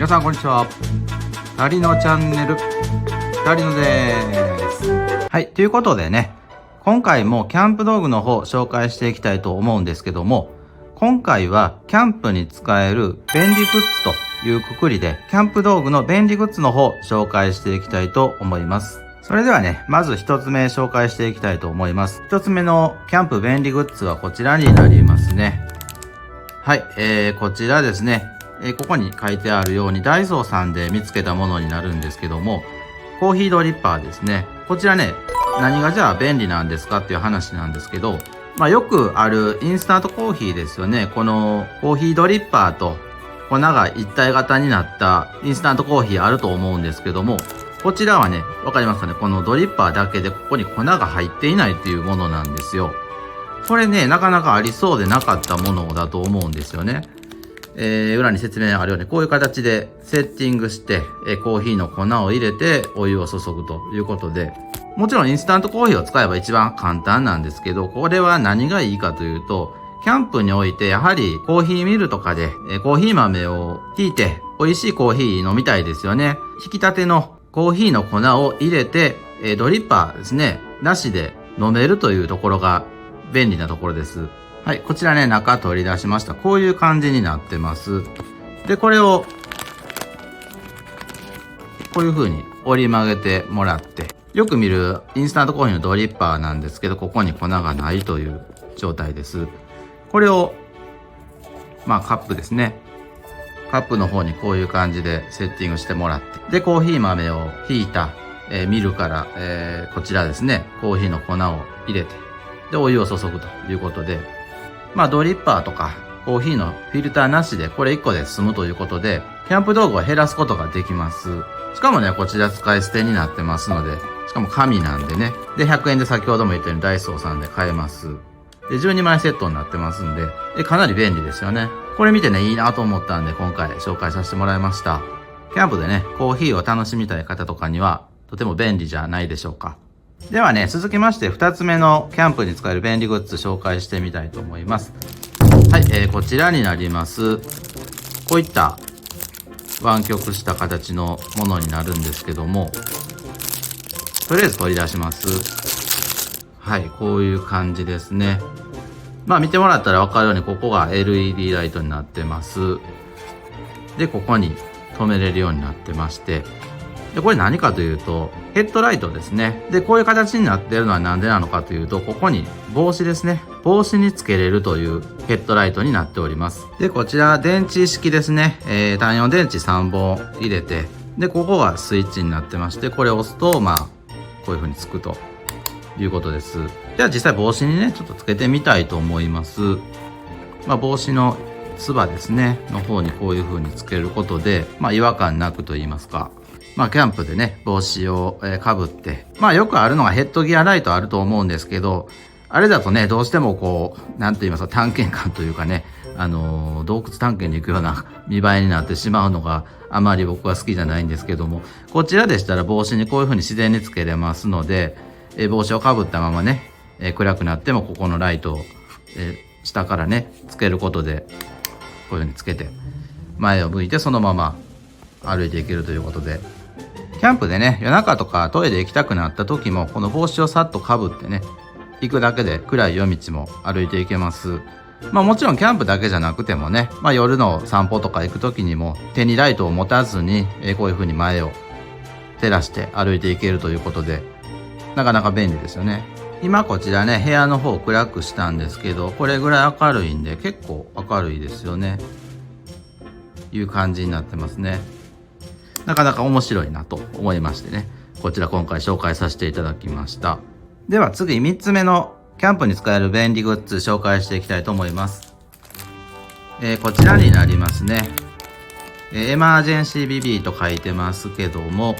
さんこんにちは。ダリのチャンネル、ダリのです。はい、ということでね、今回もキャンプ道具の方紹介していきたいと思うんですけども、今回はキャンプに使える便利グッズというくくりで、キャンプ道具の便利グッズの方紹介していきたいと思います。それではね、まず一つ目紹介していきたいと思います。一つ目のキャンプ便利グッズはこちらになりますね。はい、こちらですね。ここに書いてあるようにダイソーさんで見つけたものになるんですけども、コーヒードリッパーですね。こちらね、何がじゃあ便利なんですかっていう話なんですけど、よくあるインスタントコーヒーですよね。このコーヒードリッパーと粉が一体型になったインスタントコーヒーあると思うんですけども、こちらはね、わかりますかね、このドリッパーだけでここに粉が入っていないっていうものなんですよ。これね、なかなかありそうでなかったものだと思うんですよね。裏に説明あるように、こういう形でセッティングして、コーヒーの粉を入れてお湯を注ぐということで、もちろんインスタントコーヒーを使えば一番簡単なんですけど、これは何がいいかというと、キャンプにおいてやはりコーヒーミルとかで、コーヒー豆をひいて美味しいコーヒー飲みたいですよね。ひきたてのコーヒーの粉を入れて、ドリッパーですね、なしで飲めるというところが便利なところです。はい、こちらね、中取り出しました。こういう感じになってます。で、これを、こういう風に折り曲げてもらって、よく見るインスタントコーヒーのドリッパーなんですけど、ここに粉がないという状態です。これを、カップですね。カップの方にこういう感じでセッティングしてもらって、で、コーヒー豆をひいた、ミルから、こちらですね、コーヒーの粉を入れて、で、お湯を注ぐということで、ドリッパーとかコーヒーのフィルターなしでこれ1個で済むということで、キャンプ道具を減らすことができます。しかもね、こちら使い捨てになってますので、しかも紙なんでね。で、100円で先ほども言ったようにダイソーさんで買えます。で、12枚セットになってますんで、かなり便利ですよね。これ見てね、いいなと思ったんで、今回紹介させてもらいました。キャンプでね、コーヒーを楽しみたい方とかには、とても便利じゃないでしょうか。ではね、続きまして2つ目のキャンプに使える便利グッズ紹介してみたいと思います。はい、こちらになります。こういった湾曲した形のものになるんですけども、とりあえず取り出します。はい、こういう感じですね。見てもらったら分かるように、ここが LED ライトになってます。で、ここに止めれるようになってまして、で、これ何かというと、ヘッドライトですね。で、こういう形になっているのはなんでなのかというと、ここに帽子ですね。帽子につけれるというヘッドライトになっております。で、こちら電池式ですね。単4電池3本入れて、で、ここがスイッチになってまして、これを押すと、こういう風につくということです。じゃあ実際帽子にね、ちょっとつけてみたいと思います。帽子のつばですね、の方にこういう風につけることで、違和感なくと言いますか。キャンプでね、帽子をかぶって、よくあるのがヘッドギアライトあると思うんですけど、あれだとね、どうしてもこう、なんと言いますか、探検感というかね、洞窟探検に行くような見栄えになってしまうのがあまり僕は好きじゃないんですけども、こちらでしたら帽子にこういう風に自然につけれますので、帽子をかぶったままね、暗くなってもここのライトを、下からね、つけることで、こういう風につけて、前を向いてそのまま歩いていけるということで、キャンプでね、夜中とかトイレ行きたくなった時も、この帽子をさっとかぶってね、行くだけで暗い夜道も歩いていけます。もちろんキャンプだけじゃなくてもね、夜の散歩とか行く時にも手にライトを持たずに、こういう風に前を照らして歩いていけるということで、なかなか便利ですよね。今こちらね、部屋の方暗くしたんですけど、これぐらい明るいんで結構明るいですよね。いう感じになってますね。なかなか面白いなと思いましてね、こちら今回紹介させていただきました。では次3つ目のキャンプに使える便利グッズ紹介していきたいと思います。こちらになりますね。エマージェンシービビーと書いてますけども、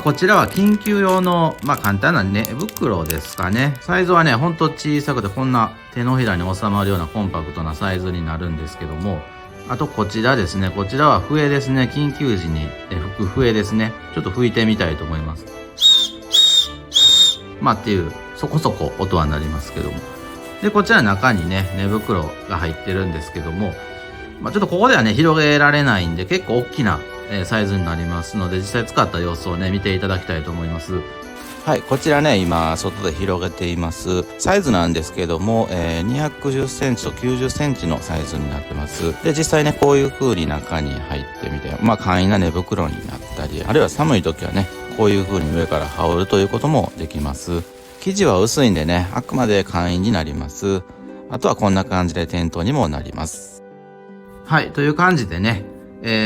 こちらは緊急用の、簡単な寝袋ですかね。サイズはね、ほんと小さくてこんな手のひらに収まるようなコンパクトなサイズになるんですけども、あとこちらですね。こちらは笛ですね。緊急時に吹く笛ですね。ちょっと吹いてみたいと思います。っていうそこそこ音はなりますけども。で、こちら中にね、寝袋が入ってるんですけども、ちょっとここではね、広げられないんで、結構大きなサイズになりますので、実際使った様子をね、見ていただきたいと思います。はい、こちらね、今、外で広げています。サイズなんですけども、210センチと90センチのサイズになってます。で、実際ね、こういう風に中に入ってみて、簡易な寝袋になったり、あるいは寒い時はね、こういう風に上から羽織るということもできます。生地は薄いんでね、あくまで簡易になります。あとはこんな感じでテントにもなります。はい、という感じでね、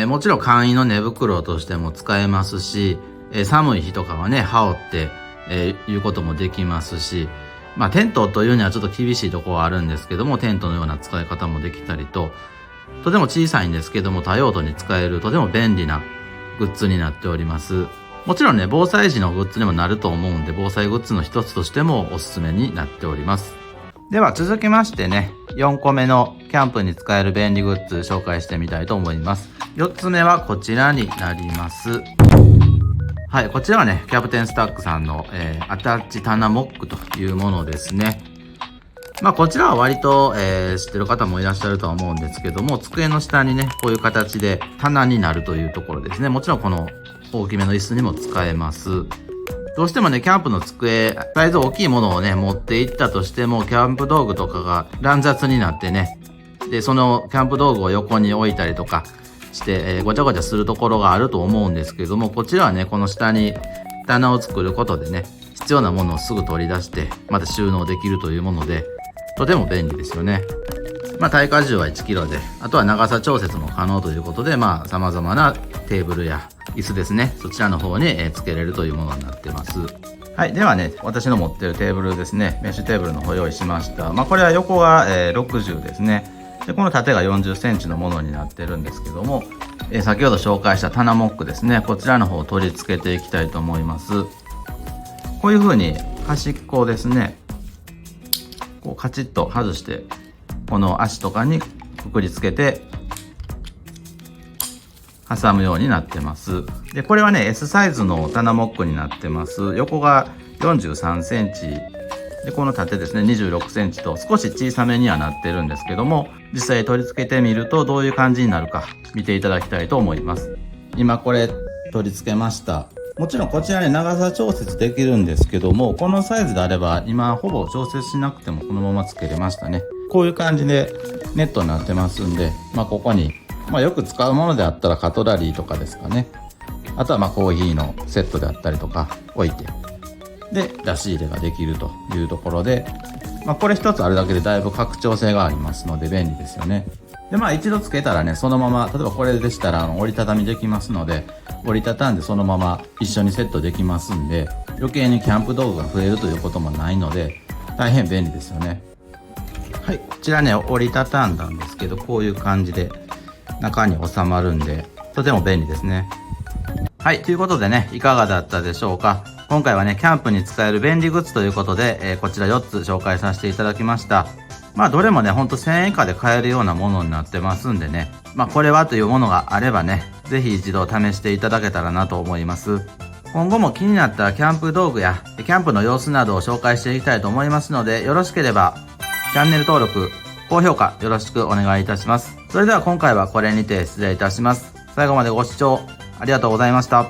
もちろん簡易の寝袋としても使えますし、寒い日とかはね、羽織って、いうこともできますし、テントというにはちょっと厳しいところはあるんですけども、テントのような使い方もできたりと、とても小さいんですけども、多用途に使えるとても便利なグッズになっております。もちろんね、防災時のグッズにもなると思うんで、防災グッズの一つとしてもおすすめになっております。では続きましてね、4個目のキャンプに使える便利グッズ紹介してみたいと思います。4つ目はこちらになります。はい、こちらはね、キャプテンスタックさんの、アタッチ棚モックというものですね。こちらは割と、知ってる方もいらっしゃるとは思うんですけども、机の下にね、こういう形で棚になるというところですね。もちろんこの大きめの椅子にも使えます。どうしてもね、キャンプの机、サイズ大きいものをね、持っていったとしても、キャンプ道具とかが乱雑になってね、で、そのキャンプ道具を横に置いたりとかして、ごちゃごちゃするところがあると思うんですけれども、こちらはね、この下に棚を作ることでね、必要なものをすぐ取り出して、また収納できるというもので、とても便利ですよね。耐荷重は1キロで、あとは長さ調節も可能ということで、様々なテーブルや椅子ですね、そちらの方に付けれるというものになってます。はい、ではね、私の持ってるテーブルですね、メッシュテーブルの方用意しました。これは横が60ですね。で、この縦が40センチのものになってるんですけども、先ほど紹介した棚モックですね、こちらの方を取り付けていきたいと思います。こういう風に端っこをですね、こうカチッと外して、この足とかにくくりつけて挟むようになってます。で、これはね、S サイズの棚モックになってます。横が43センチ。で、この縦ですね、26センチと少し小さめにはなってるんですけども、実際取り付けてみるとどういう感じになるか見ていただきたいと思います。今これ取り付けました。もちろんこちらね、長さ調節できるんですけども、このサイズであれば今ほぼ調節しなくてもこのまま付けれましたね。こういう感じでネットになってますんで、ここに、よく使うものであったらカトラリーとかですかね。あとはコーヒーのセットであったりとか置いて、で、出し入れができるというところで、これ一つあるだけでだいぶ拡張性がありますので便利ですよね。で、一度つけたらね、そのまま、例えばこれでしたら折りたたみできますので、折りたたんでそのまま一緒にセットできますんで、余計にキャンプ道具が増えるということもないので、大変便利ですよね。はい、こちらね、折りたたんだんですけど、こういう感じで中に収まるんで、とても便利ですね。はい、ということでね、いかがだったでしょうか。今回はね、キャンプに使える便利グッズということで、こちら4つ紹介させていただきました。どれもね、ほんと1000円以下で買えるようなものになってますんでね、これはというものがあればね、ぜひ一度試していただけたらなと思います。今後も気になったキャンプ道具やキャンプの様子などを紹介していきたいと思いますので、よろしければチャンネル登録、高評価よろしくお願いいたします。それでは今回はこれにて失礼いたします。最後までご視聴ありがとうございました。